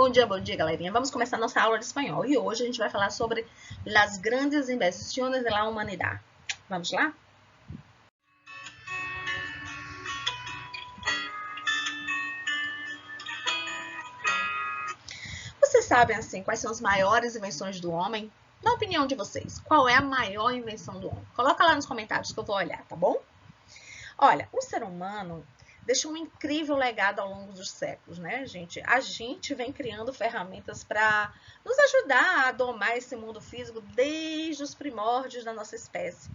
bom dia, galerinha. Vamos começar nossa aula de espanhol. E hoje a gente vai falar sobre las grandes invenciones de la humanidad. Vamos lá? Vocês sabem, assim, quais são as maiores invenções do homem? Na opinião de vocês, qual é a maior invenção do homem? Coloca lá nos comentários que eu vou olhar, tá bom? Olha, o ser humano deixa um incrível legado ao longo dos séculos, né, gente? A gente vem criando ferramentas para nos ajudar a domar esse mundo físico desde os primórdios da nossa espécie.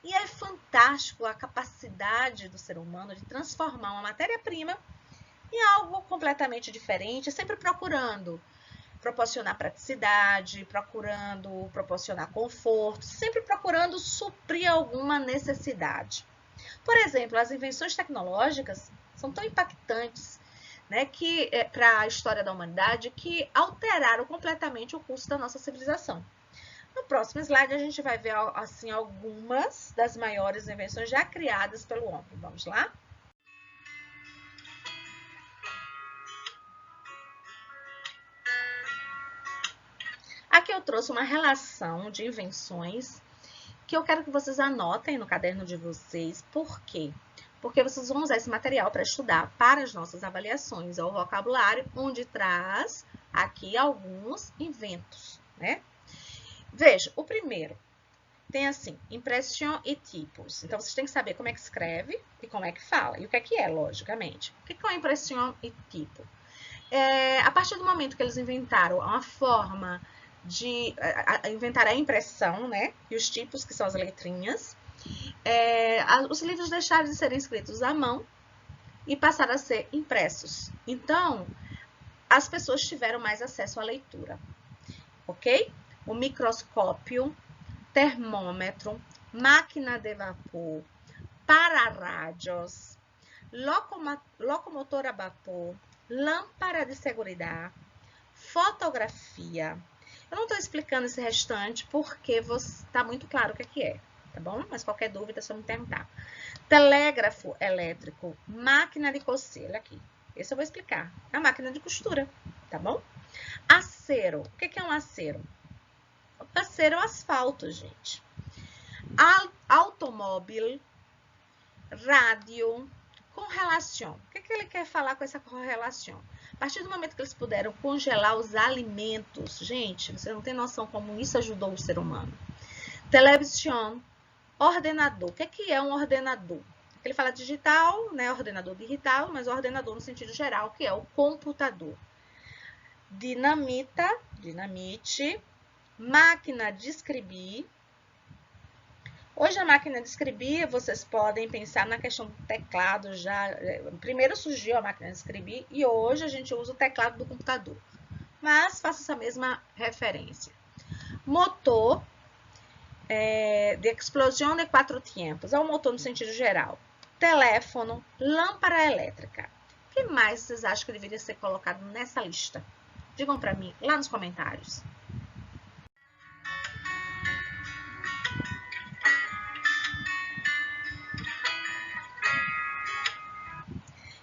E é fantástico a capacidade do ser humano de transformar uma matéria-prima em algo completamente diferente, sempre procurando proporcionar praticidade, procurando proporcionar conforto, sempre procurando suprir alguma necessidade. Por exemplo, as invenções tecnológicas são tão impactantes, né, que para a história da humanidade, que alteraram completamente o curso da nossa civilização. No próximo slide, a gente vai ver assim, algumas das maiores invenções já criadas pelo homem. Vamos lá? Aqui eu trouxe uma relação de invenções que eu quero que vocês anotem no caderno de vocês. Por quê? Porque vocês vão usar esse material para estudar para as nossas avaliações ao vocabulário, onde traz aqui alguns inventos, né? Veja, o primeiro tem assim, impressão e tipos. Então, vocês têm que saber como é que escreve e como é que fala. E o que é, logicamente. O que é impressão e tipo? A partir do momento que eles inventaram uma forma de inventar a impressão, né? E os tipos, que são as letrinhas, os livros deixaram de serem escritos à mão e passaram a ser impressos. Então, as pessoas tiveram mais acesso à leitura, ok? O microscópio, termômetro, máquina de vapor, para-rádios, locomotor a vapor, lâmpada de segurança, fotografia. Eu não estou explicando esse restante porque está muito claro o que é, tá bom? Mas qualquer dúvida é só me perguntar. Telégrafo elétrico, máquina de cocer, olha aqui. Esse eu vou explicar. A máquina de costura, tá bom? Acero. O que é um acero? O acero é o asfalto, gente. Automóvel, rádio, correlação. O que ele quer falar com essa correlação? A partir do momento que eles puderam congelar os alimentos, gente, você não tem noção como isso ajudou o ser humano. Televisão, ordenador. O que é um ordenador? Ele fala digital, né? Ordenador digital, mas ordenador no sentido geral, que é o computador. Dinamite, máquina de escrever. Hoje a máquina de escrever, vocês podem pensar na questão do teclado já. Primeiro surgiu a máquina de escrever e hoje a gente usa o teclado do computador. Mas faça essa mesma referência. Motor de explosão de 4 tempos. É o motor no sentido geral. Teléfono, lâmpada elétrica. O que mais vocês acham que deveria ser colocado nessa lista? Digam para mim lá nos comentários.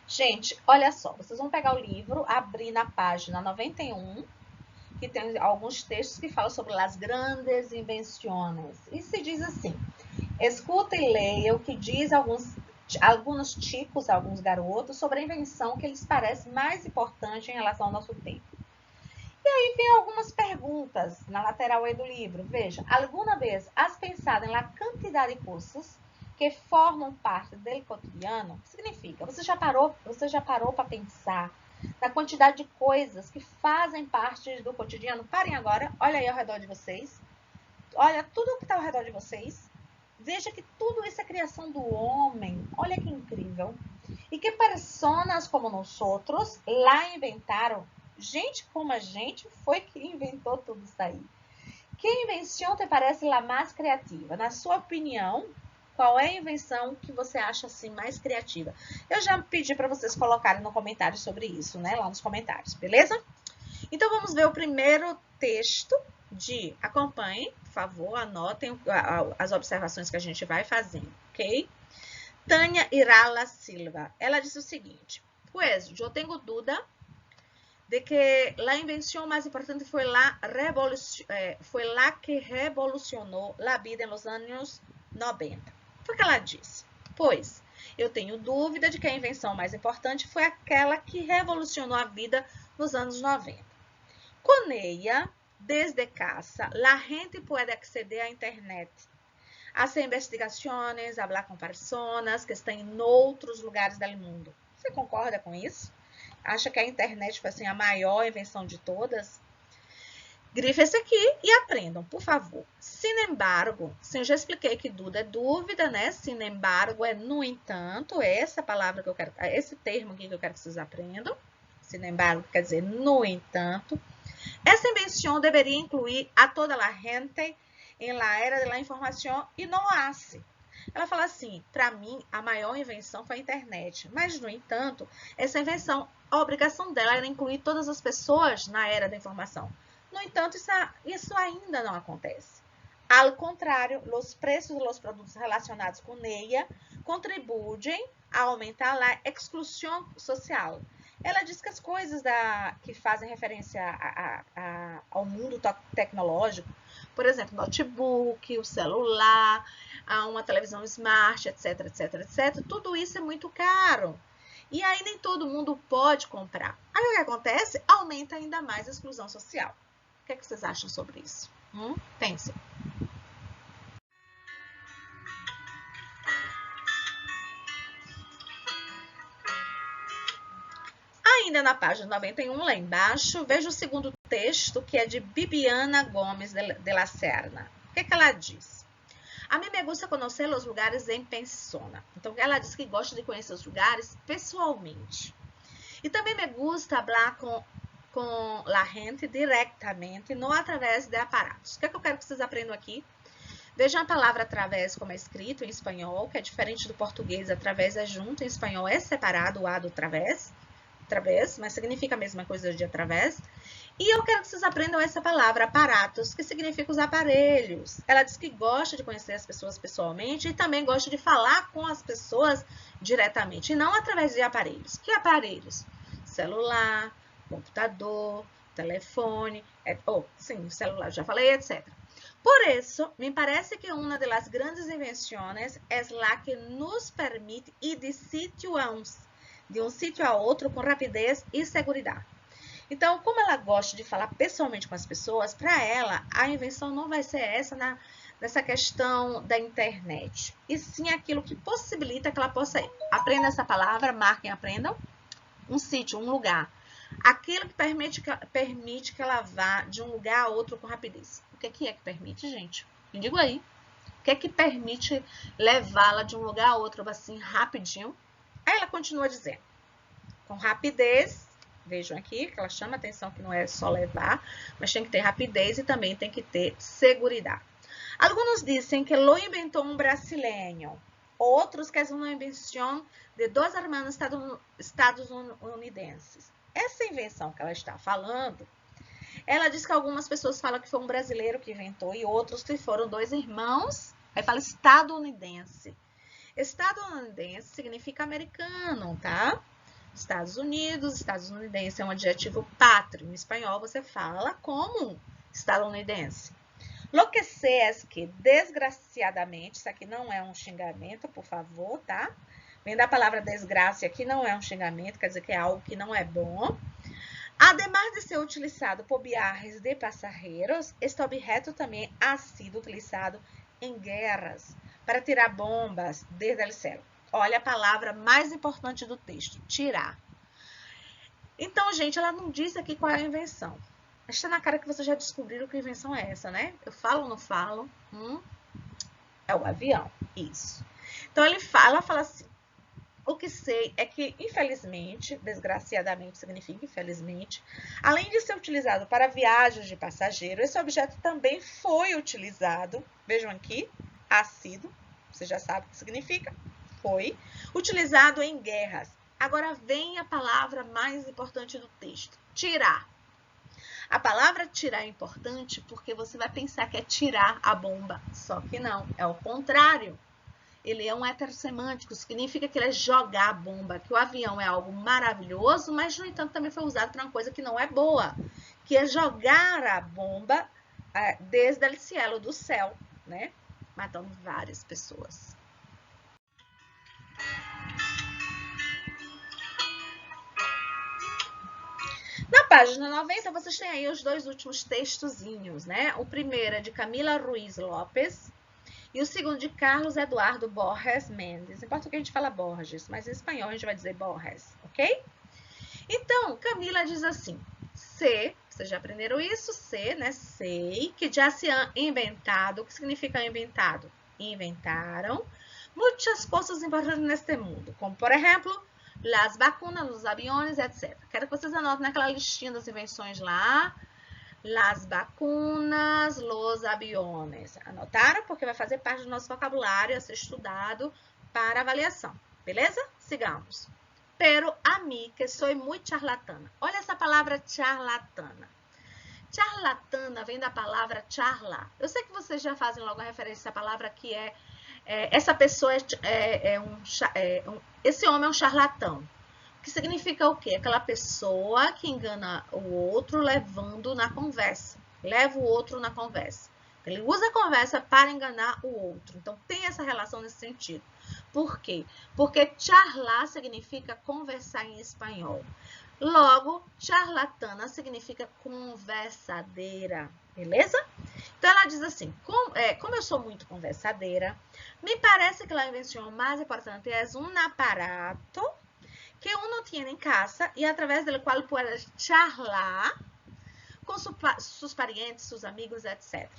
Gente, olha só, vocês vão pegar o livro, abrir na página 91, que tem alguns textos que falam sobre as grandes invenções. E se diz assim, escuta e leia o que diz alguns chicos, alguns garotos, sobre a invenção que lhes parece mais importante em relação ao nosso tempo. E aí vem algumas perguntas na lateral aí do livro. Veja, alguma vez has pensado na quantidade de coisas que formam parte do cotidiano? O que significa? Você já parou para pensar na quantidade de coisas que fazem parte do cotidiano? Parem agora, olha aí ao redor de vocês. Olha tudo que está ao redor de vocês. Veja que tudo isso é criação do homem. Olha que incrível. E que pessoas como nós outros lá inventaram. Gente como a gente foi que inventou tudo isso aí. Que invenção te parece a mais criativa? Na sua opinião, qual é a invenção que você acha assim mais criativa? Eu já pedi para vocês colocarem no comentário sobre isso, né? Lá nos comentários, beleza? Então, vamos ver o primeiro texto acompanhem, por favor, anotem as observações que a gente vai fazendo, ok? Tânia Irala Silva, ela disse o seguinte, pues, eu tenho dúvida de que a invenção mais importante foi lá que revolucionou a vida nos anos 90. Foi o que ela disse. Pois, eu tenho dúvida de que a invenção mais importante foi aquela que revolucionou a vida nos anos 90. Com ella, desde casa, a gente pode acceder à internet, fazer investigações, falar com pessoas que estão em outros lugares do mundo. Você concorda com isso? Acha que a internet foi assim, a maior invenção de todas? Grife esse aqui e aprendam, por favor. Sin embargo, sim, eu já expliquei que dúvida é dúvida, né? Sin embargo é no entanto, essa palavra que eu quero, esse termo aqui que eu quero que vocês aprendam. Sin embargo quer dizer no entanto. Essa invenção deveria incluir a toda a gente em la era de la informação e não hace. Ela fala assim, para mim, a maior invenção foi a internet. Mas, no entanto, essa invenção, a obrigação dela era incluir todas as pessoas na era da informação. No entanto, isso ainda não acontece. Ao contrário, os preços dos produtos relacionados com ella contribuem a aumentar a exclusão social. Ela diz que as coisas que fazem referência ao mundo tecnológico, por exemplo, notebook, o celular, uma televisão smart, etc, etc, etc, tudo isso é muito caro. E aí nem todo mundo pode comprar. Aí o que acontece? Aumenta ainda mais a exclusão social. O que é que vocês acham sobre isso? Pensem. Ainda na página 91, lá embaixo, veja o segundo texto, que é de Bibiana Gomes de la Serna. O que é que ela diz? A mim me gusta conhecer os lugares em persona. Então, ela diz que gosta de conhecer os lugares pessoalmente. E também me gusta falar com a gente diretamente, não através de aparatos. O que é que eu quero que vocês aprendam aqui? Vejam a palavra através como é escrito em espanhol, que é diferente do português. Através é junto, em espanhol é separado o A do través, mas significa a mesma coisa de através. E eu quero que vocês aprendam essa palavra, aparatos, que significa os aparelhos. Ela diz que gosta de conhecer as pessoas pessoalmente e também gosta de falar com as pessoas diretamente, e não através de aparelhos. Que aparelhos? Celular, computador, telefone, sim, celular, já falei, etc. Por isso, me parece que uma das grandes invenções é a que nos permite ir de um sítio a outro com rapidez e segurança. Então, como ela gosta de falar pessoalmente com as pessoas, para ela, a invenção não vai ser nessa questão da internet, e sim aquilo que possibilita que ela possa ir. Aprenda essa palavra, marquem, aprendam. Um sítio, um lugar. Aquilo que permite que ela vá de um lugar a outro com rapidez. O que é que permite, gente? Me diga aí. O que é que permite levá-la de um lugar a outro assim rapidinho? Aí ela continua dizendo, com rapidez, vejam aqui que ela chama a atenção que não é só levar, mas tem que ter rapidez e também tem que ter segurança. Alguns dizem que lo inventou um brasileiro, outros que é uma invenção de dois hermanos estadunidenses. Essa invenção que ela está falando, ela diz que algumas pessoas falam que foi um brasileiro que inventou e outros que foram dois irmãos, aí fala estadunidense. Estadunidense significa americano, tá? Estados Unidos, estadunidense é um adjetivo pátrio. Em espanhol você fala como estadunidense. Lo que sei é que, desgraciadamente, isso aqui não é um xingamento, por favor, tá? Vem da palavra desgraça, aqui não é um xingamento, quer dizer que é algo que não é bom. Ademais de ser utilizado por viagens de passageiros, este objeto também ha sido utilizado em guerras para tirar bombas desde o céu. Olha a palavra mais importante do texto, tirar. Então, gente, ela não diz aqui qual é a invenção. Está na cara que vocês já descobriram que invenção é essa, né? Eu falo ou não falo? É o avião, isso. Então, ela fala assim, o que sei é que, infelizmente, desgraciadamente significa infelizmente, além de ser utilizado para viagens de passageiro, esse objeto também foi utilizado, vejam aqui, ha sido, você já sabe o que significa, foi utilizado em guerras. Agora vem a palavra mais importante do texto, tirar. A palavra tirar é importante porque você vai pensar que é tirar a bomba, só que não, é o contrário. ele é um heterossemântico, significa que ele é jogar a bomba, que o avião é algo maravilhoso, mas, no entanto, também foi usado para uma coisa que não é boa, que é jogar a bomba desde o cielo, do céu, né? Matando várias pessoas. Na página 90, vocês têm aí os dois últimos textozinhos, né? O primeiro é de Camila Ruiz Lopes e o segundo de Carlos Eduardo Borges Mendes. Em português a gente fala Borges, mas em espanhol a gente vai dizer Borges, ok? Então, Camila diz assim, vocês já aprenderam isso? Né? Sei que já se han inventado. O que significa inventado? Inventaram muitas coisas importantes neste mundo, como, por exemplo, as vacunas, os aviões, etc. Quero que vocês anotem naquela listinha das invenções lá. Las vacunas, los aviones. Anotaram? Porque vai fazer parte do nosso vocabulário a ser estudado para avaliação. Beleza? Sigamos. Pero a mí, que soy muy charlatana. Olha essa palavra charlatana. Charlatana vem da palavra charla. Eu sei que vocês já fazem logo a referência à palavra que essa pessoa esse homem é um charlatão. Que significa o quê? Aquela pessoa que engana o outro levando na conversa. Leva o outro na conversa. Ele usa a conversa para enganar o outro. Então, tem essa relação nesse sentido. Por quê? Porque charlar significa conversar em espanhol. Logo, charlatana significa conversadeira. Beleza? Então, ela diz assim, como eu sou muito conversadeira, me parece que a invenção mais importante é um aparato que uno tiene en casa y a través del cual puede charlar com seus parentes, seus amigos, etc.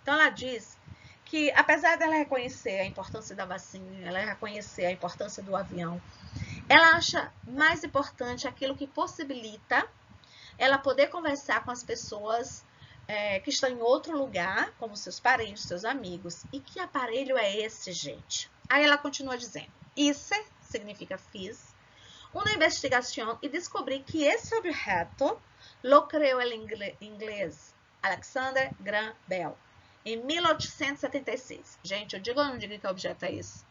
Então, ela diz que, apesar dela reconhecer a importância da vacina, ela reconhecer a importância do avião, ela acha mais importante aquilo que possibilita ela poder conversar com as pessoas que estão em outro lugar, como seus parentes, seus amigos. E que aparelho é esse, gente? Aí ela continua dizendo, isso significa fiz, uma investigação e descobri que esse objeto lo creou o inglês Alexander Graham Bell em 1876. Gente, eu digo ou não digo que objeto é esse?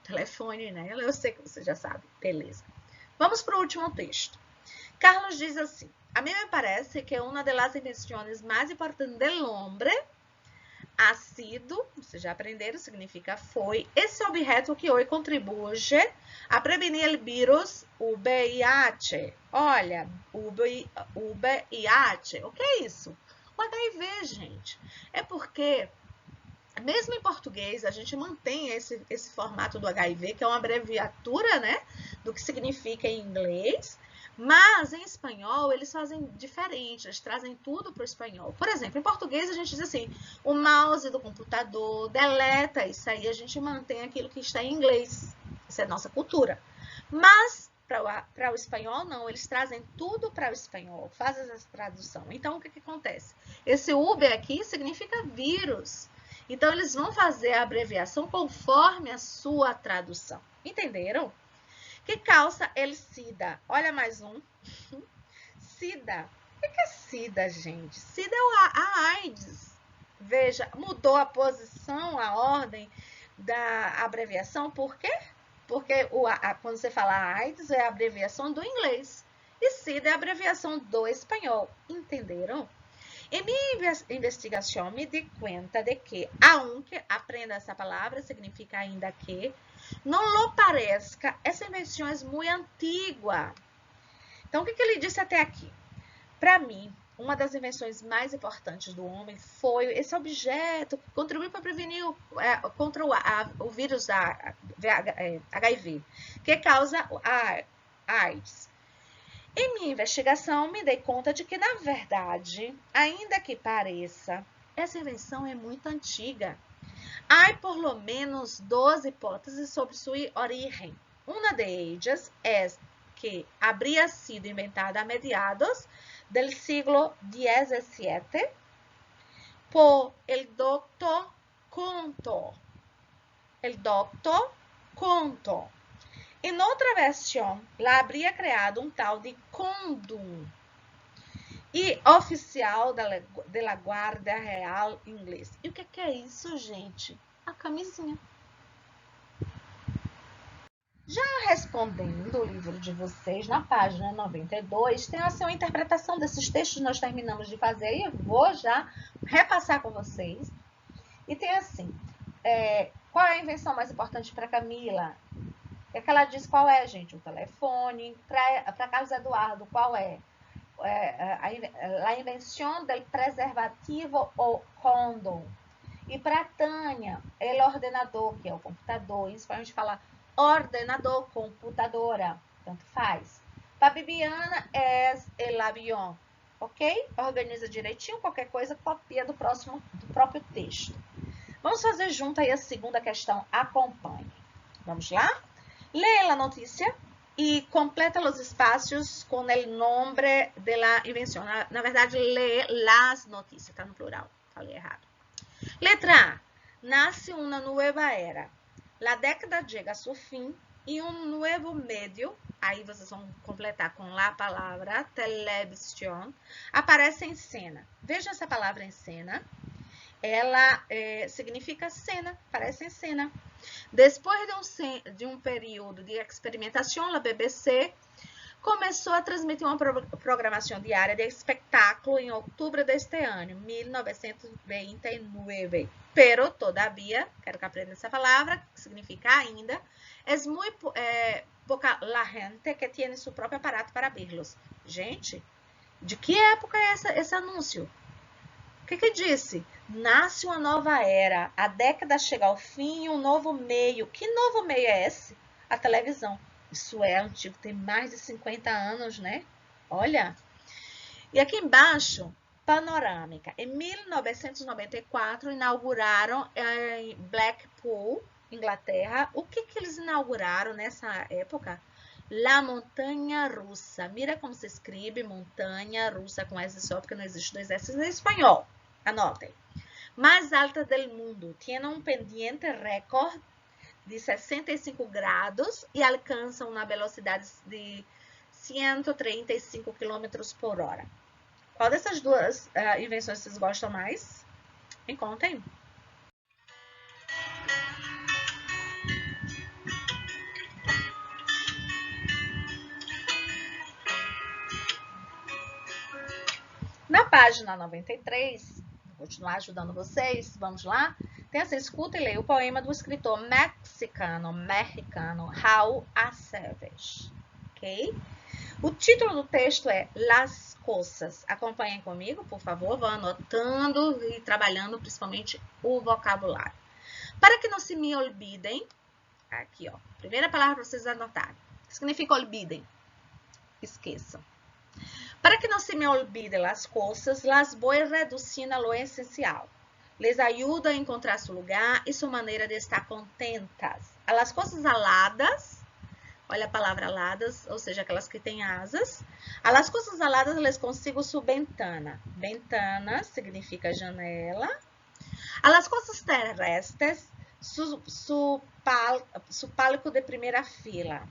Telefone, né? Eu sei que você já sabe. Beleza. Vamos para o último texto. Carlos diz assim, a mim me parece que uma das invenções mais importantes do homem ha sido, vocês já aprenderam, significa foi, esse objeto que hoje contribui a prevenir o vírus, o VIH. Olha, o VIH, o que é isso? O HIV, gente. É porque, mesmo em português, a gente mantém esse formato do HIV, que é uma abreviatura, né, do que significa em inglês, mas em espanhol eles fazem diferente, eles trazem tudo para o espanhol. Por exemplo, em português a gente diz assim, o mouse do computador, deleta, isso aí a gente mantém aquilo que está em inglês. Isso é nossa cultura. Mas para o espanhol não, eles trazem tudo para o espanhol, fazem essa tradução. Então o que acontece? Esse Uber aqui significa vírus. Então eles vão fazer a abreviação conforme a sua tradução. Entenderam? Que causa el SIDA. Olha mais um. SIDA. O que é SIDA, gente? SIDA é a AIDS. Veja, mudou a posição, a ordem da abreviação. Por quê? Porque quando você fala AIDS, é a abreviação do inglês. E SIDA é a abreviação do espanhol. Entenderam? Em minha investigação, me dei conta de que, aunque aprenda essa palavra, significa ainda que, não lo parezca, essa invenção é muito antiga. Então, o que ele disse até aqui? Para mim, uma das invenções mais importantes do homem foi esse objeto que contribuiu para prevenir contra o vírus da HIV, que causa a AIDS. Em minha investigação, me dei conta de que, na verdade, ainda que pareça, essa invenção é muito antiga. Há, por lo menos, 12 hipóteses sobre sua origem. Uma de ellas é que habría sido inventada a mediados del siglo XVII por el Dr. Conto. Em outra versão, lá habría criado um tal de condom e oficial da Guarda Real inglês. E o que é isso, gente? A camisinha. Já respondendo o livro de vocês, na página 92, tem assim uma interpretação desses textos que nós terminamos de fazer e eu vou já repassar com vocês. E tem assim, qual é a invenção mais importante para Camila? É que ela diz qual é, gente, o telefone. Para Carlos Eduardo, qual é? A invenção del preservativo ou condom. E para Tânia, el ordenador, que é o computador. Em espanhol a gente fala ordenador, computadora, tanto faz. Para Bibiana, é el avião, ok? Organiza direitinho, qualquer coisa, copia do próprio texto. Vamos fazer junto aí a segunda questão, acompanhe. Vamos lá? Lê a notícia e completa os espaços com o nome da invenção. Na verdade, lê las notícias, está no plural, falei errado. Letra A. Nasce uma nova era. La década chega a seu fim e um novo meio, aí vocês vão completar com a palavra televisión, aparece em cena. Veja essa palavra em cena. Ela significa cena, aparece em cena. Depois de um período de experimentação, a BBC começou a transmitir uma programação diária de espetáculo em outubro deste ano, 1929. Pero, todavia, quero que aprenda essa palavra, que significa ainda, é muito pouca la gente que tem seu próprio aparato para verlos. Gente, de que época é esse anúncio? O que disse? Nasce uma nova era, a década chega ao fim e um novo meio. Que novo meio é esse? A televisão. Isso é antigo, tem mais de 50 anos, né? Olha. E aqui embaixo, panorâmica. Em 1994, inauguraram em Blackpool, Inglaterra. O que eles inauguraram nessa época? La Montanha Russa. Mira como se escreve montanha russa com S só, porque não existe dois S em espanhol. Anotem. Mais alta do mundo. Tinha um pendiente recorde de 65 graus e alcançam uma velocidade de 135 km por hora. Qual dessas duas invenções vocês gostam mais? Me contem. Na página 93, vou continuar ajudando vocês, vamos lá? Tem essa escuta e leia o poema do escritor mexicano Raul Aceves, ok? O título do texto é Las Cosas. Acompanhem comigo, por favor, vão anotando e trabalhando principalmente o vocabulário. Para que não se me olvidem, aqui ó, primeira palavra para vocês anotarem. Significa olvidem, esqueçam. Para que não se me olvide las cosas, las voy reducindo a lo essencial. Les ayuda a encontrar seu lugar e sua maneira de estar contentas. A las cosas aladas, olha a palavra aladas, ou seja, aquelas que têm asas. A las cosas aladas les consigo su ventana. Ventana significa janela. A las cosas terrestres, su palco de primeira fila.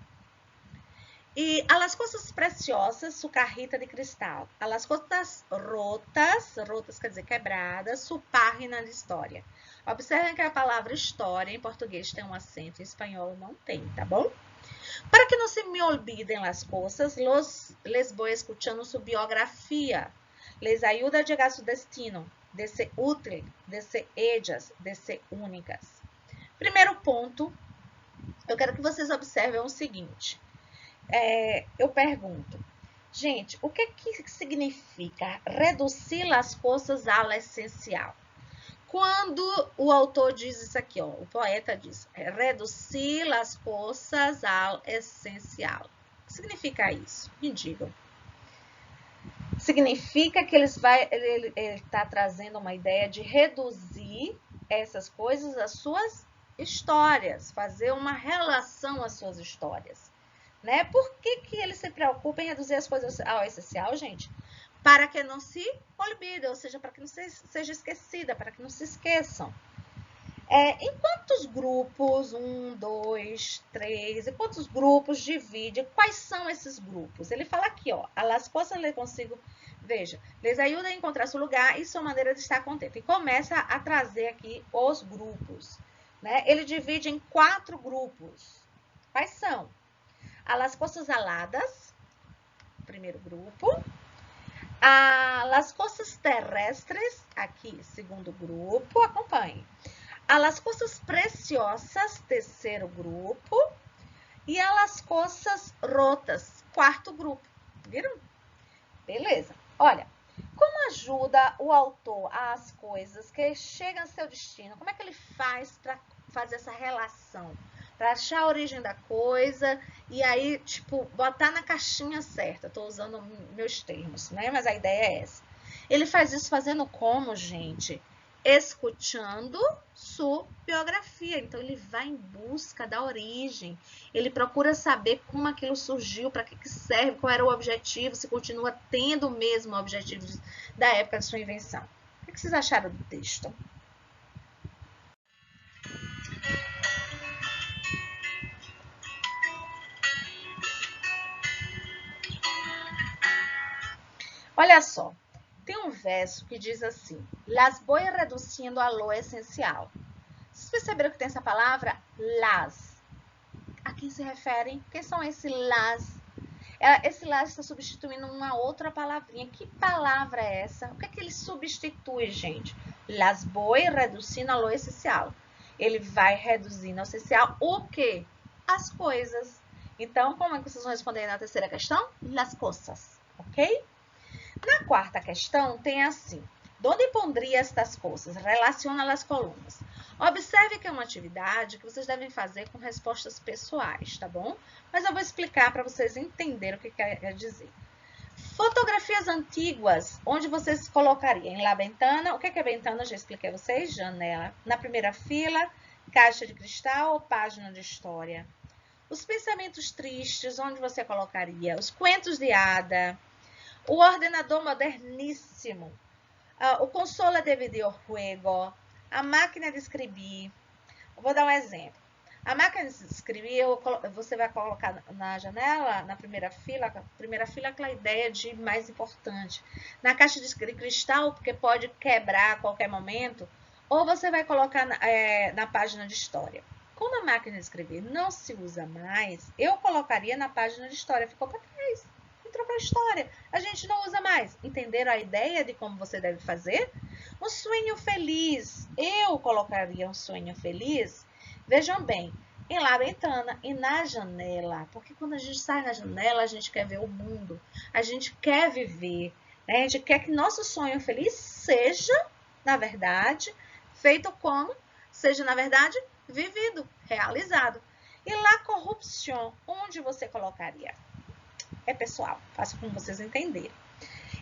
E a las cosas preciosas, su carrita de cristal. A las cosas rotas quer dizer quebradas, su página de história. Observem que a palavra história em português tem um acento, em espanhol não tem, tá bom? Para que não se me olvidem las cosas, les voy escuchando su biografia. Les ayuda a llegar a su destino, de ser útil, de ser ellas, de ser únicas. Primeiro ponto, eu quero que vocês observem o seguinte. Eu pergunto, gente, o que significa reduzir as coisas ao essencial? Quando o autor diz isso aqui, ó, o poeta diz, reduzir as coisas ao essencial. O que significa isso? Me digam. Significa que ele está trazendo uma ideia de reduzir essas coisas às suas histórias, fazer uma relação às suas histórias. Né? Por que ele se preocupa em reduzir as coisas ao essencial, gente? Para que não se olvide, ou seja, para que não seja esquecida, para que não se esqueçam. Em quantos grupos, 1, 2, 3, em quantos grupos divide? Quais são esses grupos? Ele fala aqui, ó, as coisas eu consigo, veja, les ajuda a encontrar seu lugar e sua maneira de estar contente. E começa a trazer aqui os grupos, né? Ele divide em 4 grupos. Quais são? A las cosas aladas, primeiro grupo. A las cosas terrestres, aqui, segundo grupo, acompanhe. A las cosas preciosas, terceiro grupo. E a las cosas rotas, quarto grupo. Viram? Beleza. Olha, como ajuda o autor às coisas que chegam ao seu destino? Como é que ele faz para fazer essa relação? Para achar a origem da coisa e aí, tipo, botar na caixinha certa. Estou usando meus termos, né? Mas a ideia é essa. Ele faz isso fazendo como, gente? Escutando sua biografia. Então, ele vai em busca da origem. Ele procura saber como aquilo surgiu, para que serve, qual era o objetivo, se continua tendo o mesmo objetivo da época de sua invenção. O que vocês acharam do texto? Olha só, tem um verso que diz assim: las voy reducindo a lo essencial. Vocês perceberam que tem essa palavra las? A quem se referem? Quem são esses las? Esse las está substituindo uma outra palavrinha. Que palavra é essa? O que é que ele substitui, gente? Las voy reducindo a lo essencial. Ele vai reduzindo ao essencial o quê? As coisas. Então, como é que vocês vão responder na terceira questão? Las cosas, ok? Na quarta questão, tem assim: onde pondria estas coisas? Relaciona as colunas. Observe que é uma atividade que vocês devem fazer com respostas pessoais, tá bom? Mas eu vou explicar para vocês entenderem o que quer dizer. Fotografias antigas, onde vocês colocariam? Em la ventana. O que é ventana? Já expliquei a vocês. Janela. Na primeira fila, caixa de cristal ou página de história. Os pensamentos tristes, onde você colocaria? Os cuentos de hada. O ordenador moderníssimo, o console de videojuego, a máquina de escrever. Vou dar um exemplo. A máquina de escrever, você vai colocar na janela, na primeira fila é aquela ideia de mais importante. Na caixa de cristal, porque pode quebrar a qualquer momento, ou você vai colocar na página de história. Como a máquina de escrever não se usa mais, eu colocaria na página de história, ficou para trás. Entrou para a história. A gente não usa mais. Entenderam a ideia de como você deve fazer? Um sonho feliz. Eu colocaria um sonho feliz. Vejam bem, em la ventana e na janela. Porque quando a gente sai na janela, a gente quer ver o mundo. A gente quer viver. Né? A gente quer que nosso sonho feliz seja, na verdade, feito como? Seja, na verdade, vivido, realizado. E la corrupção, onde você colocaria? É pessoal, faço como vocês entenderem.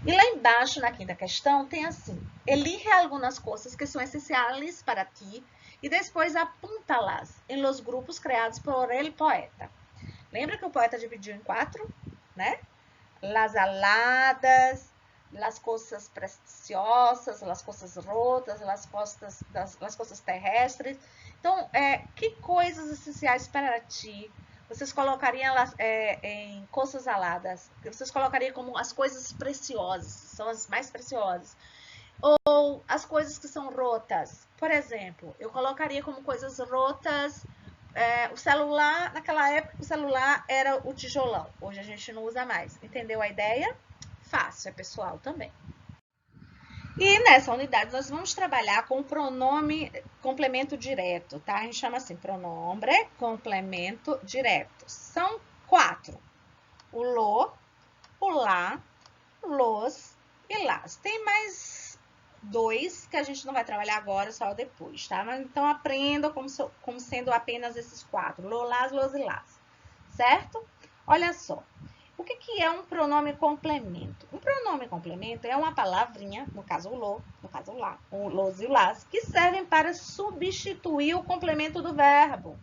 E lá embaixo, na quinta questão, tem assim: elige algumas coisas que são essenciais para ti e depois apunta-las em los grupos criados por el poeta. Lembra que o poeta dividiu em 4, né? Las aladas, las coisas preciosas, las coisas rotas, las coisas terrestres. Então, que coisas essenciais para ti? Vocês colocariam em coisas aladas. Vocês colocariam como as coisas preciosas, são as mais preciosas. Ou as coisas que são rotas. Por exemplo, eu colocaria como coisas rotas o celular. Naquela época, o celular era o tijolão. Hoje a gente não usa mais. Entendeu a ideia? Fácil, é pessoal também. E nessa unidade nós vamos trabalhar com o pronome complemento direto, tá? A gente chama assim, pronombre complemento direto. São 4. O lo, o lá, los e las. Tem mais 2 que a gente não vai trabalhar agora, só depois, tá? Mas então aprendam como sendo apenas esses 4. Lo, las, los e las. Certo? Olha só. O que é um pronome complemento? Um pronome complemento é uma palavrinha, no caso o lo, no caso o lá, o los e o las, que servem para substituir o complemento do verbo.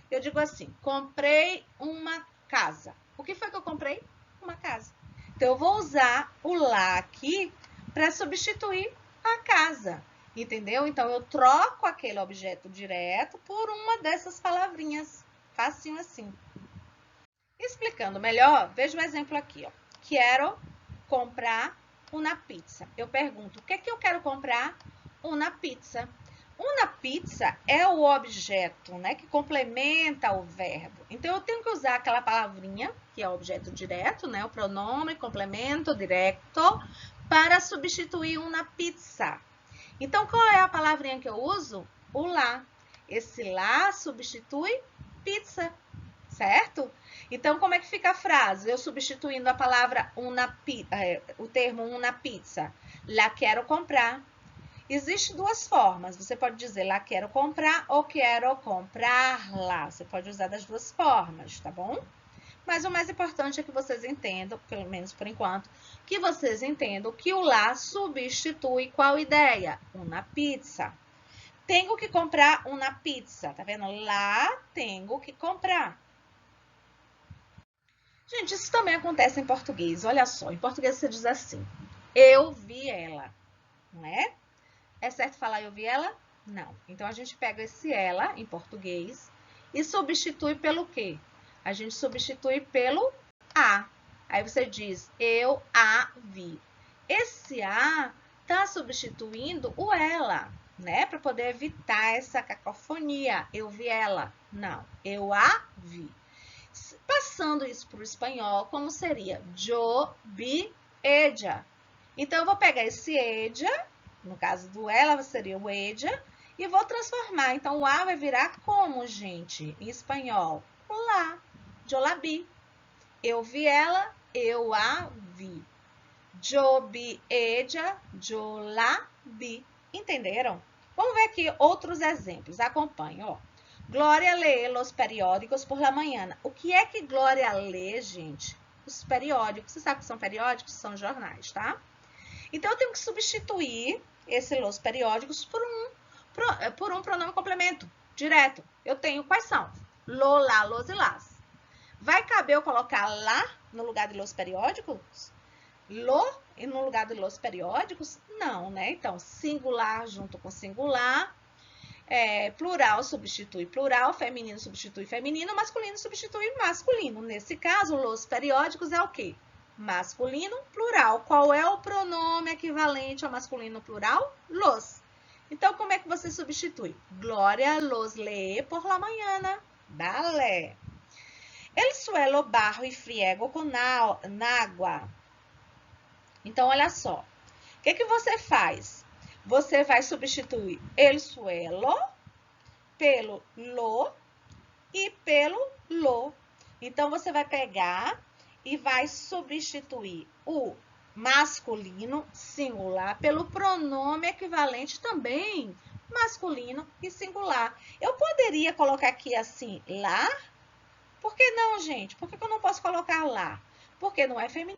Eu digo assim: comprei uma casa. O que foi que eu comprei? Uma casa. Então, eu vou usar o lá aqui para substituir a casa. Entendeu? Então, eu troco aquele objeto direto por uma dessas palavrinhas. Facinho assim. Explicando melhor, veja um exemplo aqui, ó. Quero comprar uma pizza. Eu pergunto, o que é que eu quero comprar? Uma pizza. Una pizza é o objeto, né, que complementa o verbo. Então, eu tenho que usar aquela palavrinha, que é o objeto direto, né, o pronome, complemento, direto, para substituir una pizza. Então, qual é a palavrinha que eu uso? O lá. Esse lá substitui pizza, certo? Então, como é que fica a frase? Eu substituindo a palavra o termo una pizza. La quero comprar. Existem duas formas. Você pode dizer lá quero comprar ou quero comprar lá. Você pode usar das duas formas, tá bom? Mas o mais importante é que vocês entendam, pelo menos por enquanto, que vocês entendam que o lá substitui qual ideia? Una pizza. Tenho que comprar uma pizza, tá vendo? Lá tenho que comprar. Gente, isso também acontece em português. Olha só, em português você diz assim: eu vi ela, não é? É certo falar eu vi ela? Não. Então, a gente pega esse ela, em português, e substitui pelo quê? A gente substitui pelo a. Aí você diz, eu a vi. Esse a está substituindo o ela, né? Para poder evitar essa cacofonia. Eu vi ela. Não, eu a vi. Passando isso para o espanhol, como seria? Yo vi ella. Então, eu vou pegar esse ella, no caso do ela, seria o ella, e vou transformar. Então, o a vai virar como, gente? Em espanhol, lá. Yo la vi. Eu vi ela, eu a vi. Yo vi ella, yo la vi. Entenderam? Vamos ver aqui outros exemplos. Acompanhe, ó. Glória lê los periódicos por la manhã. O que é que Glória lê, gente? Os periódicos. Você sabe o que são periódicos? São jornais, tá? Então, eu tenho que substituir esse los periódicos por um pronome complemento, direto. Eu tenho quais são? Lo, lá, los e las. Vai caber eu colocar lá no lugar de los periódicos? Lo e no lugar de los periódicos? Não, né? Então, singular junto com singular, plural substitui plural, feminino substitui feminino, masculino substitui masculino. Nesse caso, los periódicos é o quê? Masculino, plural. Qual é o pronome equivalente ao masculino plural? Los. Então, como é que você substitui? Glória los lee por la mañana. Dale. El suelo barro y friego con água. Então, olha só. O que você faz? Você vai substituir el suelo pelo lo e pelo lo. Então, você vai pegar e vai substituir o masculino singular pelo pronome equivalente também masculino e singular. Eu poderia colocar aqui assim, lá? Por que não, gente? Por que eu não posso colocar lá? Porque não é feminino.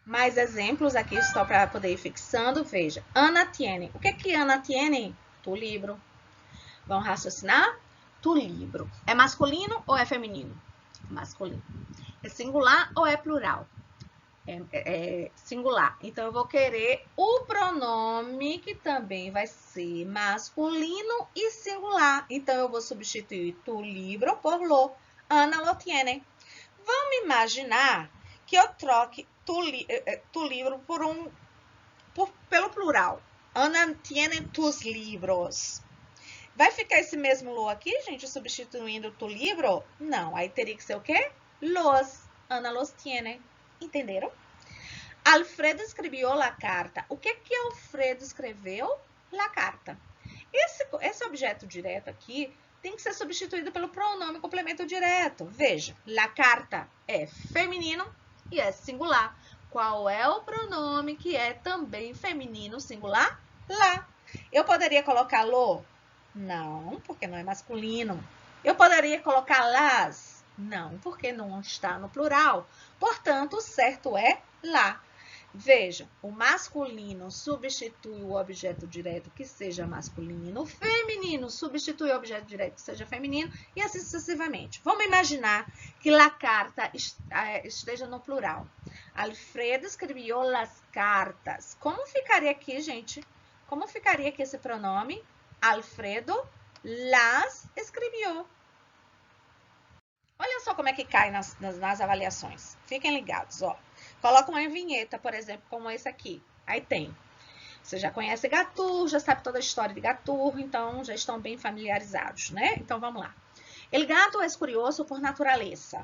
Mais exemplos aqui só para poder ir fixando. Veja, Ana tiene. O que é que Ana tiene? Tu livro. Vamos raciocinar? Tu livro. É masculino ou é feminino? Masculino. É singular ou é plural? É singular. Então, eu vou querer o pronome que também vai ser masculino e singular. Então, eu vou substituir tu livro por lo. Ana lo tiene. Vamos imaginar que eu troque tu livro pelo plural. Ana tiene tus libros. Vai ficar esse mesmo lo aqui, gente, substituindo tu livro? Não, aí teria que ser o quê? Los. Ana los tiene. Entenderam? Alfredo escreveu la carta. O que que Alfredo escreveu? La carta. Esse objeto direto aqui tem que ser substituído pelo pronome complemento direto. Veja, la carta é feminino e é singular. Qual é o pronome que é também feminino singular? La. Eu poderia colocar lo? Não, porque não é masculino. Eu poderia colocar las? Não, porque não está no plural. Portanto, o certo é lá. Vejam, o masculino substitui o objeto direto que seja masculino, o feminino substitui o objeto direto que seja feminino e assim sucessivamente. Vamos imaginar que la carta esteja no plural. Alfredo escreveu las cartas. Como ficaria aqui, gente? Como ficaria aqui esse pronome? Alfredo las escreveu. Olha só como é que cai nas avaliações. Fiquem ligados, ó. Coloca uma vinheta, por exemplo, como esse aqui. Aí tem. Você já conhece Gatur, já sabe toda a história de Gatur, então já estão bem familiarizados, né? Então vamos lá. El gato é curioso por natureza.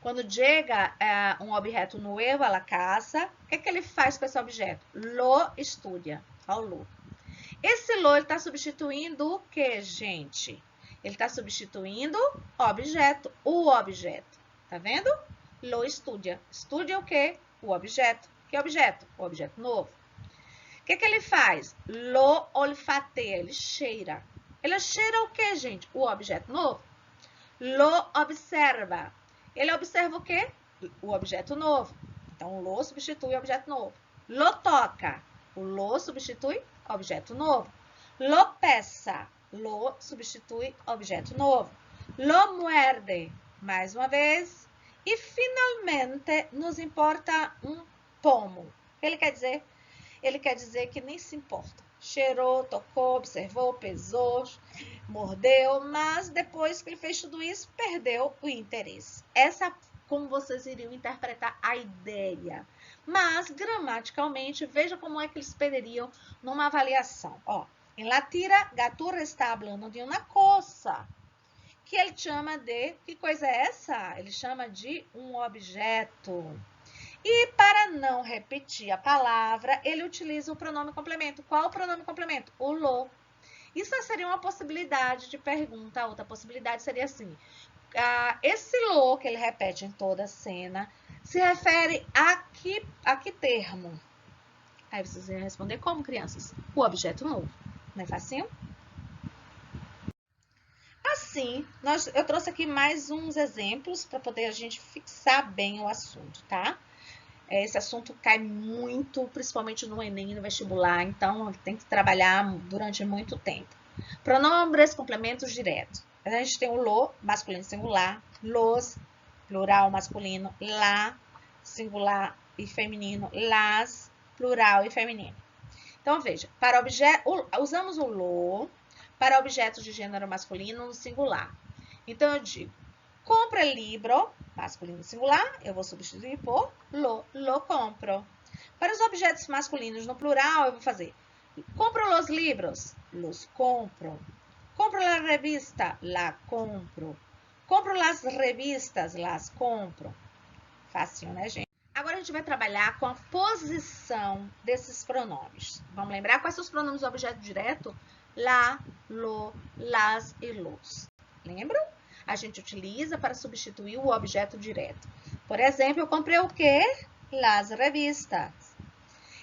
Quando chega um objeto novo à casa, o que ele faz com esse objeto? Lo estudia. Olha o lo. Esse lo está substituindo o que, gente? Ele está substituindo objeto, o objeto. Tá vendo? Lo estudia. Estudia o quê? O objeto. Que objeto? O objeto novo. O que ele faz? Lo olfateia. Ele cheira. Ele cheira o que, gente? O objeto novo. Lo observa. Ele observa o quê? O objeto novo. Então, o lo substitui o objeto novo. Lo toca. O lo substitui objeto novo. Lo pesa. Lo substitui objeto novo. Lo muerde. Mais uma vez. E, finalmente, nos importa um pomo. O que ele quer dizer? Ele quer dizer que nem se importa. Cheirou, tocou, observou, pesou, mordeu, mas depois que ele fez tudo isso, perdeu o interesse. Essa, como vocês iriam interpretar a ideia. Mas, gramaticalmente, veja como é que eles pediriam numa avaliação. Ó, em la tira, Gatur está falando de uma coisa, que ele chama de... Que coisa é essa? Ele chama de um objeto. E para não repetir a palavra, ele utiliza o pronome complemento. Qual o pronome complemento? O lo. Isso seria uma possibilidade de pergunta. A outra possibilidade seria assim. Esse lo que ele repete em toda a cena se refere a que termo? Aí vocês vão responder como, crianças? O objeto novo. Não é facinho? Assim, eu trouxe aqui mais uns exemplos para poder a gente fixar bem o assunto, tá? Esse assunto cai muito, principalmente no Enem e no vestibular, então tem que trabalhar durante muito tempo. Pronomes complementos diretos. A gente tem o lo, masculino singular, los, plural masculino, la, singular e feminino, las, plural e feminino. Então, veja, usamos o lo para objetos de gênero masculino no singular. Então, eu digo, compra libro, masculino singular, eu vou substituir por lo compro. Para os objetos masculinos no plural, eu vou fazer compro los libros, los compro. Compro la revista, la compro. Compro las revistas, las compro. Fácil, né, gente? Agora a gente vai trabalhar com a posição desses pronomes. Vamos lembrar quais são os pronomes do objeto direto? La, lo, las e los. Lembram? A gente utiliza para substituir o objeto direto. Por exemplo, eu comprei o quê? Las revistas.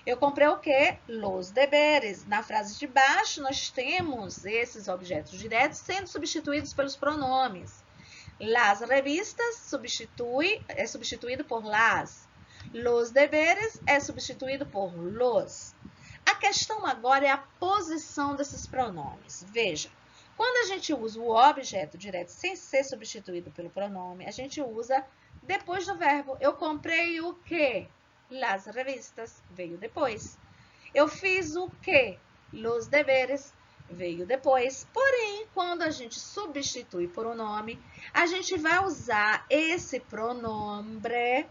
Eu comprei o quê? Los deberes. Na frase de baixo, nós temos esses objetos diretos sendo substituídos pelos pronomes. Las revistas é substituído por las. Los deberes é substituído por los. A questão agora é a posição desses pronomes. Veja. Quando a gente usa o objeto direto sem ser substituído pelo pronome, a gente usa depois do verbo. Eu comprei o quê? Las revistas. Veio depois. Eu fiz o quê? Los deberes. Veio depois. Porém, quando a gente substitui por um nome, a gente vai usar esse pronome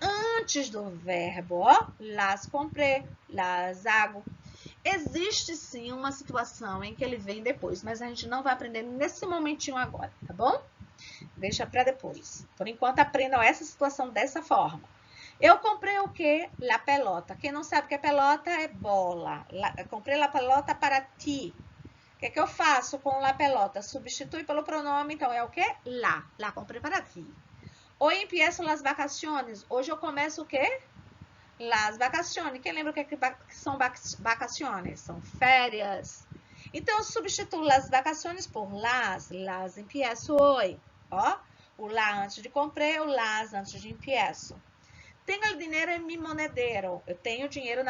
antes do verbo. Ó, las comprei, las hago. Existe sim uma situação em que ele vem depois, mas a gente não vai aprender nesse momentinho agora, tá bom? Deixa para depois. Por enquanto, aprendam essa situação dessa forma. Eu comprei o quê? La pelota. Quem não sabe o que é pelota é bola. Comprei la pelota para ti. O que é que eu faço com la pelota? Substitui pelo pronome, então é o quê? La. La comprei para ti. Hoy empiezo las vacaciones. Hoje eu começo o quê? Las vacaciones. Quem lembra o que são vacaciones? São férias. Então, eu substituo las vacaciones por las. Las empiezo hoy. Ó, o lá antes de comprei, o las antes de empiezo. Tenho dinheiro em mi monedero. Eu tenho dinheiro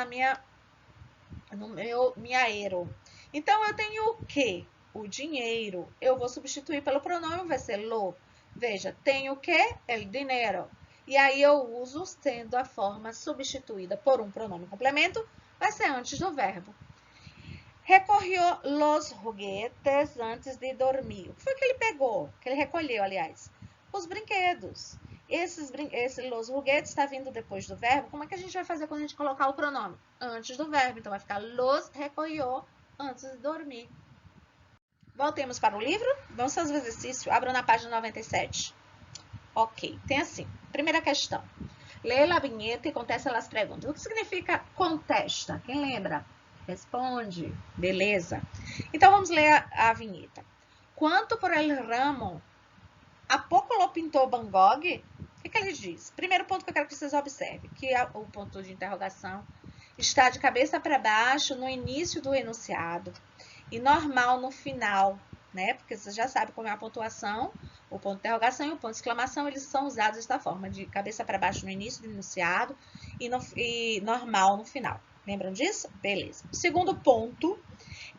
no meu euro. Então, eu tenho o quê? O dinheiro. Eu vou substituir pelo pronome, vai ser lo. Veja, tenho o quê? El dinheiro. E aí eu uso sendo a forma substituída por um pronome complemento, vai ser antes do verbo. Recorrió los juguetes antes de dormir. O que foi que ele pegou? Que ele recolheu, aliás? Os brinquedos. Los juguetes está vindo depois do verbo. Como é que a gente vai fazer quando a gente colocar o pronome? Antes do verbo. Então, vai ficar los recogió antes de dormir. Voltemos para o livro. Vamos fazer o exercício. Abra na página 97. Ok. Tem assim. Primeira questão. Lê a vinheta e contesta as perguntas. O que significa contesta? Quem lembra? Responde. Beleza. Então, vamos ler a vinheta. Quanto por el ramo a pouco lo pintou Van Gogh? O que ele diz? Primeiro ponto que eu quero que vocês observem, que é o ponto de interrogação está de cabeça para baixo no início do enunciado e normal no final, né? Porque vocês já sabem como é a pontuação, o ponto de interrogação e o ponto de exclamação, eles são usados desta forma, de cabeça para baixo no início do enunciado e normal no final. Lembram disso? Beleza. O segundo ponto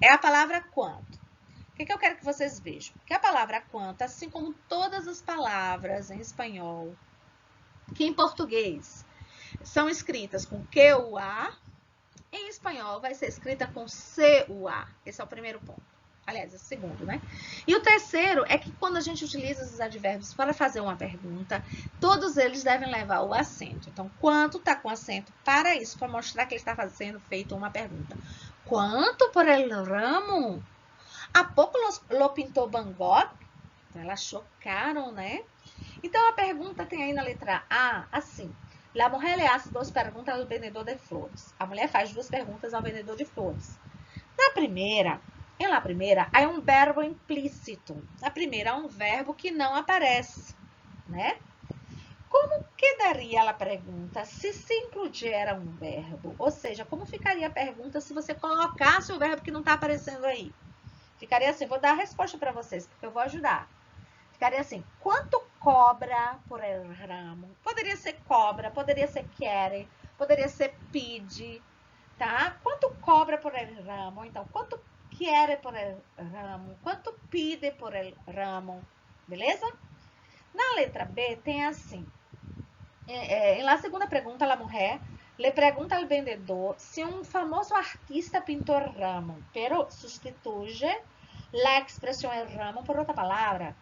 é a palavra quanto. O que eu quero que vocês vejam? Que a palavra quanto, assim como todas as palavras em espanhol, que em português são escritas com QUA, em espanhol vai ser escrita com CUA. Esse é o primeiro ponto. Aliás, é o segundo, né? E o terceiro é que quando a gente utiliza os advérbios para fazer uma pergunta, todos eles devem levar o acento. Então, quanto está com acento para isso, para mostrar que ele está sendo feito uma pergunta. Quanto por el ramo? A pouco lo pintou Van Gogh? Então, elas chocaram, né? Então, a pergunta tem aí na letra A, assim. La mujer le hace dos perguntas ao vendedor de flores. A mulher faz duas perguntas ao vendedor de flores. Na primeira, há um verbo implícito. Na primeira, há um verbo que não aparece, né? Como quedaria a pergunta se se incluir um verbo? Ou seja, como ficaria a pergunta se você colocasse o verbo que não está aparecendo aí? Ficaria assim, vou dar a resposta para vocês, porque eu vou ajudar. Ficaria assim, quanto cobra por el ramo? Poderia ser cobra, poderia ser quiere, poderia ser pide, tá? Quanto cobra por el ramo? Então, quanto quiere por el ramo? Quanto pide por el ramo? Beleza? Na letra B tem assim, na segunda pergunta, a mulher le pergunta ao vendedor se um famoso artista pintou ramo, pero sustituye la expressão el ramo por outra palavra.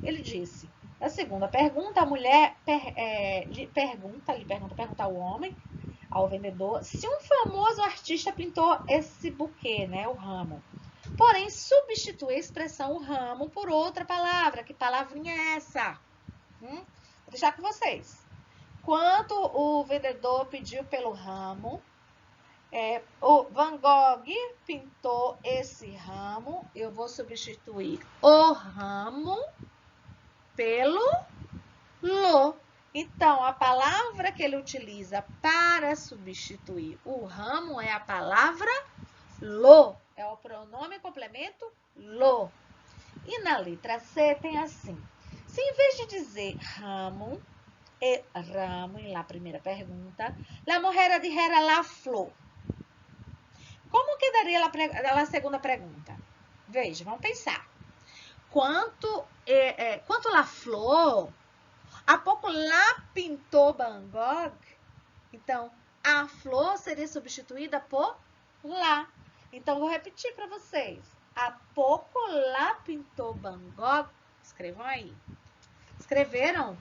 Ele disse, na segunda pergunta, a mulher pergunta ao homem, ao vendedor, se um famoso artista pintou esse buquê, né, o ramo. Porém, substitui a expressão o ramo por outra palavra. Que palavrinha é essa? Vou deixar com vocês. Quanto o vendedor pediu pelo ramo, o Van Gogh pintou esse ramo, eu vou substituir o ramo pelo lo. Então, a palavra que ele utiliza para substituir o ramo é a palavra lo. É o pronome complemento lo. E na letra C tem assim. Se em vez de dizer ramo e ramo, na primeira pergunta, la mujer dijera la flor. Como que daria a segunda pergunta? Veja, vamos pensar. Quanto la flor? A pouco lá pintou Van Gogh? Então, a flor seria substituída por lá. Então, vou repetir para vocês. A pouco lá pintou Van Gogh? Escrevam aí. Escreveram?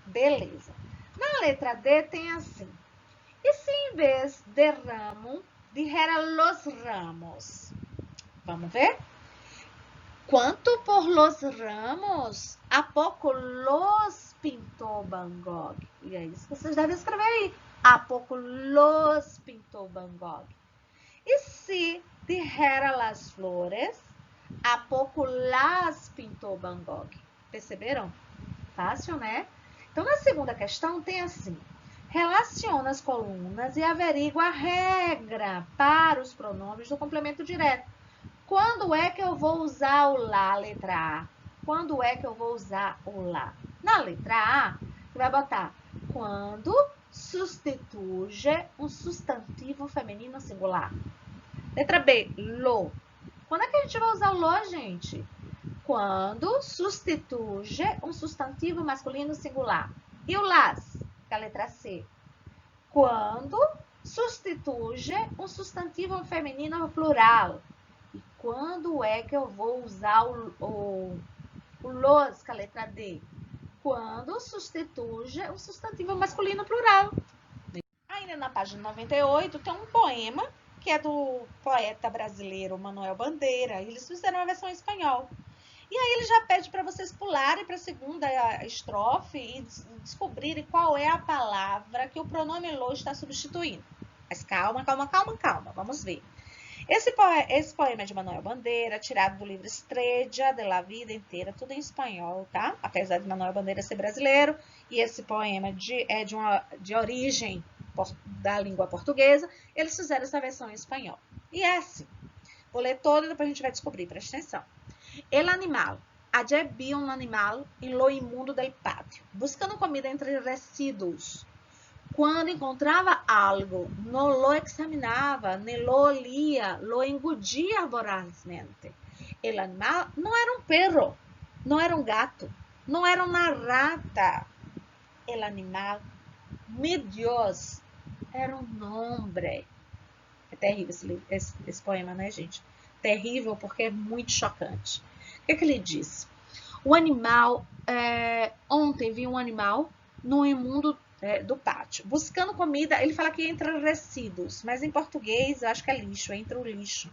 Beleza. Na letra D tem assim. E se em vez de ramo, dijera los ramos? Vamos ver? Quanto por los ramos? A pouco los pintou Van Gogh? E é isso que vocês devem escrever aí. A pouco los pintou Van Gogh? E se dijera las flores? A pouco las pintou Van Gogh? Perceberam? Fácil, né? Então, na segunda questão tem assim. Relaciona as colunas e averigua a regra para os pronomes do complemento direto. Quando é que eu vou usar o lá, letra A? Quando é que eu vou usar o lá? Na letra A, você vai botar quando substitui um substantivo feminino singular. Letra B, lo. Quando é que a gente vai usar o lo, gente? Quando substitui um substantivo masculino singular. E o las, que é a letra C. Quando substitui um substantivo feminino plural. E quando é que eu vou usar o los, que é a letra D? quando substitui o substantivo masculino plural. Ainda na página 98 tem um poema que é do poeta brasileiro Manuel Bandeira. Eles fizeram uma versão em espanhol. E aí ele já pede para vocês pularem para a segunda estrofe e descobrirem qual é a palavra que o pronome lo está substituindo. Mas calma, vamos ver. Esse poema é de Manuel Bandeira, tirado do livro Estrella de la Vida Inteira, tudo em espanhol, tá? Apesar de Manuel Bandeira ser brasileiro, e esse poema é de origem da língua portuguesa, eles fizeram essa versão em espanhol. E é assim. Vou ler todo e depois a gente vai descobrir, presta atenção. El animal. Ayer vi un animal en lo inmundo del patio, buscando comida entre resíduos. Quando encontrava algo, não lo examinava, nem lo olía, lo engudia vorazmente. El animal não era um perro, não era um gato, não era uma rata. El animal, mi Dios, era um hombre. É terrível esse poema, né, gente? Terrível porque é muito chocante. O que é que ele diz? O animal, ontem vi um animal no imundo do pátio, buscando comida. Ele fala que entra resíduos, mas em português eu acho que é lixo, entra o lixo.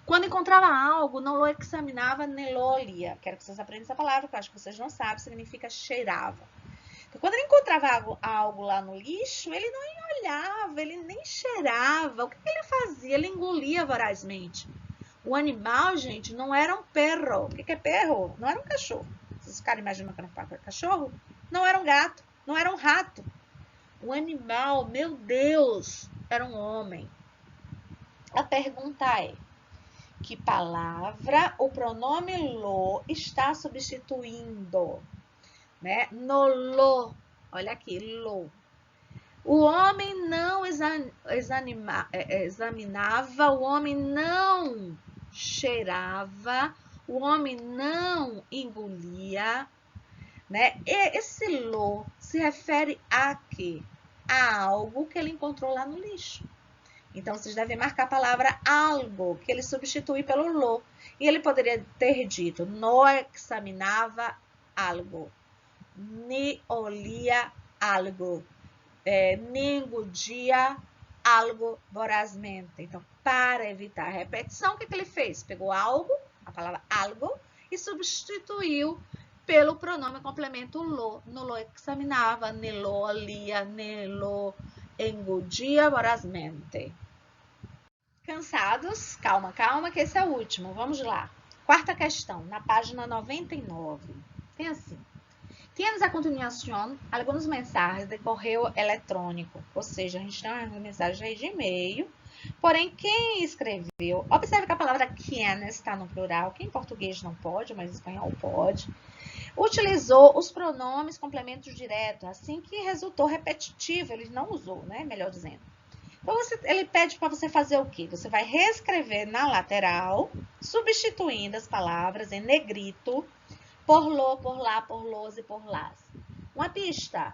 Quando encontrava algo, não o examinava nem lo olía. Quero que vocês aprendam essa palavra, que eu acho que vocês não sabem, significa cheirava. Então, quando ele encontrava algo lá no lixo, ele não olhava, ele nem cheirava. O que ele fazia? Ele engolia vorazmente. O animal, gente, não era um perro. O que é perro? Não era um cachorro. Vocês ficaram imaginando que era um cachorro? Não era um gato, não era um rato. O animal, meu Deus, era um homem. A pergunta é, que palavra o pronome lo está substituindo? Né? No lo, olha aqui, lo. O homem não examinava, o homem não cheirava, o homem não engolia, né? E esse lo se refere a quê? A algo que ele encontrou lá no lixo. Então, vocês devem marcar a palavra algo, que ele substitui pelo lo. E ele poderia ter dito, no examinava algo, ni olía algo, ni engudia algo vorazmente. Então, para evitar a repetição, o que ele fez? Pegou algo, a palavra algo, e substituiu pelo pronome complemento lo. No lo examinava, ni lo olía, ni lo engudia vorazmente. Cansados? Calma, que esse é o último. Vamos lá. Quarta questão, na página 99. Tem assim. Tienes a continuação alguns mensagens de correio eletrônico, ou seja, a gente tem uma mensagem aí de e-mail, porém quem escreveu, observe que a palavra quien está no plural, que em português não pode, mas em espanhol pode, utilizou os pronomes complementos diretos, assim que resultou repetitivo, ele não usou, né, melhor dizendo. Então, ele pede para você fazer o quê? Você vai reescrever na lateral, substituindo as palavras em negrito, por lo, por lá, por los e por las. Uma pista.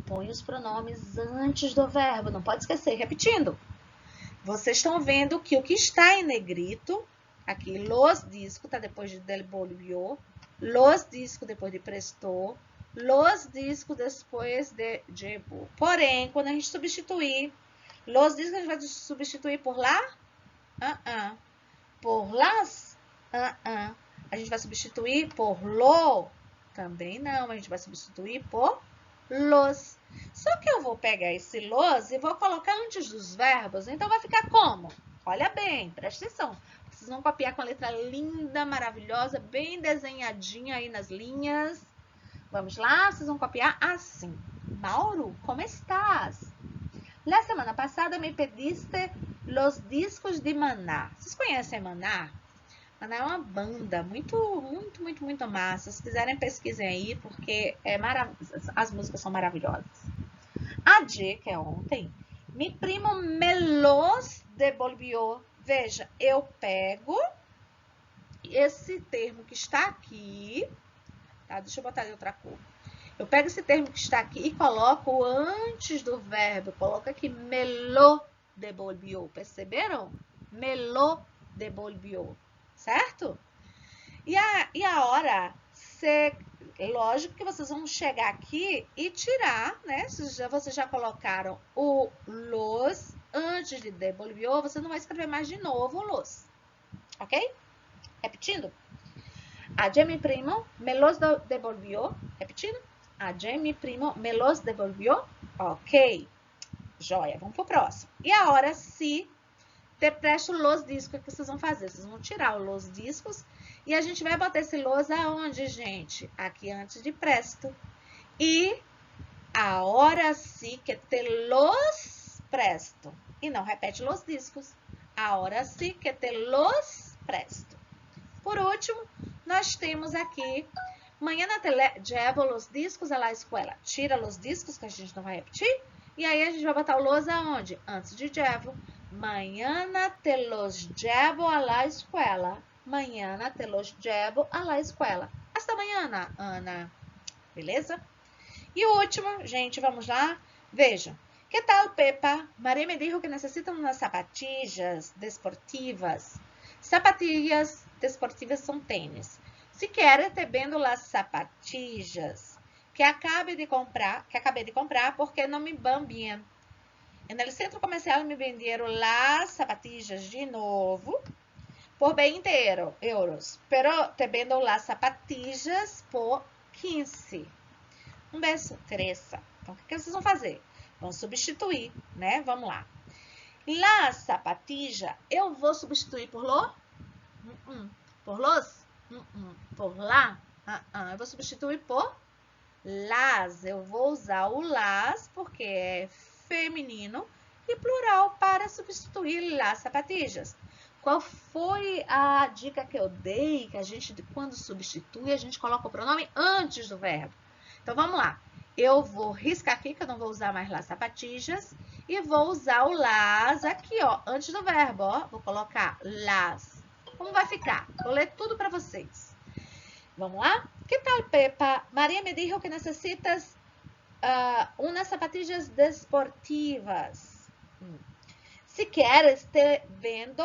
Põe os pronomes antes do verbo. Não pode esquecer. Repetindo. Vocês estão vendo que o que está em negrito, aqui, los disco, está depois de del volvió. Los disco depois de prestou. Los disco depois de llevó. Porém, quando a gente substituir, los disco a gente vai substituir por lá? Por las? A gente vai substituir por lo? Também não. A gente vai substituir por los. Só que eu vou pegar esse los e vou colocar antes dos verbos. Então, vai ficar como? Olha bem, presta atenção. Vocês vão copiar com a letra linda, maravilhosa, bem desenhadinha aí nas linhas. Vamos lá? Vocês vão copiar assim. Mauro, como estás? La semana passada me pediste los discos de Maná. Vocês conhecem Maná? Maná é uma banda muito massa. Se quiserem, pesquisem aí, porque as músicas são maravilhosas. Ayer, que é ontem, mi primo me los devolvió. Veja, eu pego esse termo que está aqui, tá? Deixa eu botar de outra cor. Eu pego esse termo que está aqui e coloco antes do verbo. Coloco aqui me lo devolvió. Perceberam? Me lo devolvió. Certo? E a hora lógico que vocês vão chegar aqui e tirar, né? Se vocês já colocaram o los antes de devolvió, você não vai escrever mais de novo o los, ok? Repetindo. Ayer mi primo me los devolvió. Repetindo. Ayer mi primo me los devolvió. Ok. Joia. Vamos pro próximo. E agora, se te presto los discos, o que vocês vão fazer? Vocês vão tirar os discos e a gente vai botar esse los aonde, gente? Aqui antes de presto. E agora sim que te los presto. E não repete los discos. Agora sim que te los presto. Por último, nós temos aqui, mañana te llevo los discos a la escuela. Tira los discos, que a gente não vai repetir. E aí a gente vai botar o los aonde? Antes de llevo. Mañana te los llevo a la escuela. Mañana te los llevo a la escuela. Hasta mañana, Ana. Beleza? E o último, gente, vamos lá. Vejam. Que tal, Pepa? Maria me dijo que necessitam umas sapatilhas desportivas. Sapatilhas desportivas são tênis. Se quer, te vendo las zapatillas que acabei de comprar porque não me van bien. En el centro comercial me venderam las zapatillas de novo por 20 euros, pero te vendo las zapatillas por 15. Um beijo, Teresa. Então, o que vocês vão fazer? Vão substituir, né? Vamos lá. La zapatilla, eu vou substituir por lo? Por los? Por lá? Eu vou substituir por las. Eu vou usar o las porque é feminino e plural para substituir las zapatillas. Qual foi a dica que eu dei? Que a gente, quando substitui, a gente coloca o pronome antes do verbo. Então, vamos lá. Eu vou riscar aqui, que eu não vou usar mais las zapatillas. E vou usar o las aqui, ó, antes do verbo, ó. Vou colocar las. Como vai ficar? Vou ler tudo para vocês. Vamos lá? Que tal, Pepa? Maria me dijo que necessitas unas zapatillas desportivas. Si quieres, te vendo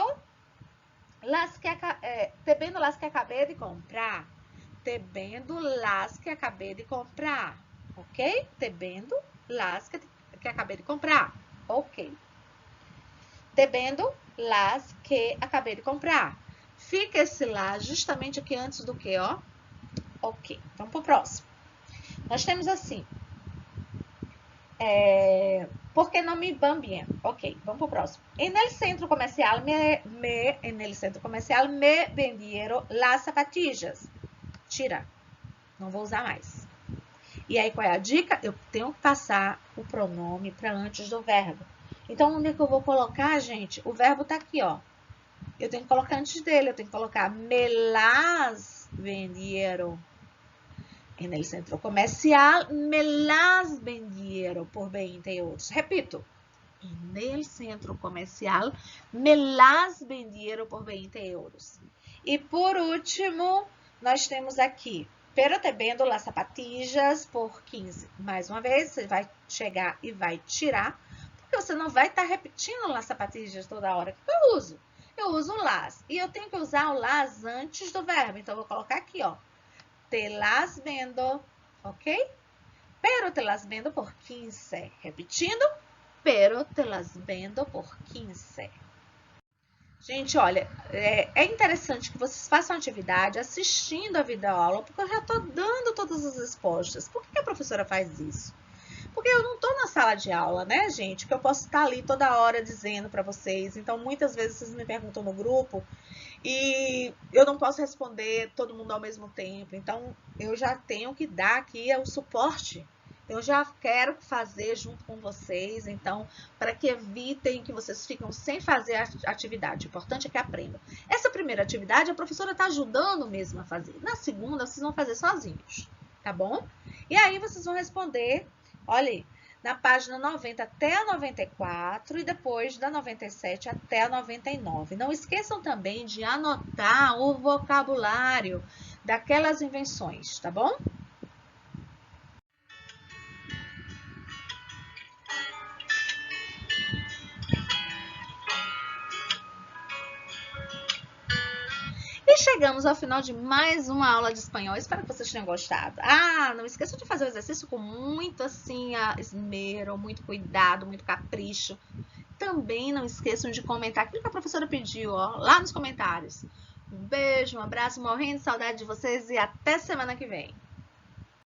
las que acabei de comprar. Te vendo las que acabei de comprar. Ok? Te vendo las que acabei de comprar. Ok. Te vendo las que acabei de comprar. Fica esse lá justamente aqui antes do que, ó. Ok. Vamos pro próximo. Nós temos assim. Porque não me van bien. Ok, vamos pro próximo. En el centro comercial me vendieron las zapatillas. Tira. Não vou usar mais. E aí, qual é a dica? Eu tenho que passar o pronome para antes do verbo. Então, onde é que eu vou colocar, gente? O verbo tá aqui, ó. Eu tenho que colocar antes dele. Eu tenho que colocar me las vendieron. En el centro comercial me las vendieron por 20 euros. Repito. En el centro comercial me las vendieron por 20 euros. E por último, nós temos aqui. Pero te vendo las zapatillas por 15. Mais uma vez, você vai chegar e vai tirar. Porque você não vai estar repetindo las zapatillas toda hora. O que eu uso? Eu uso las. E eu tenho que usar o las antes do verbo. Então, eu vou colocar aqui, ó. Te las vendo, ok? Pero te las vendo por 15. Repetindo, pero te las vendo por 15. Gente, olha, é interessante que vocês façam atividade assistindo a videoaula, porque eu já estou dando todas as respostas. Por que a professora faz isso? Porque eu não estou na sala de aula, né, gente? Que eu posso estar ali toda hora dizendo para vocês. Então, muitas vezes vocês me perguntam no grupo e eu não posso responder todo mundo ao mesmo tempo. Então, eu já tenho que dar aqui o suporte. Eu já quero fazer junto com vocês. Então, para que evitem que vocês ficam sem fazer a atividade. O importante é que aprendam. Essa primeira atividade, a professora está ajudando mesmo a fazer. Na segunda, vocês vão fazer sozinhos, tá bom? E aí, vocês vão responder, olha aí, na página 90 até a 94 e depois da 97 até a 99. Não esqueçam também de anotar o vocabulário daquelas invenções, tá bom? E chegamos ao final de mais uma aula de espanhol. Espero que vocês tenham gostado. Não esqueça de fazer o exercício com muito assim, esmero, muito cuidado, muito capricho. Também não esqueçam de comentar aquilo que a professora pediu, ó, lá nos comentários. Um beijo, um abraço, morrendo de saudade de vocês e até semana que vem.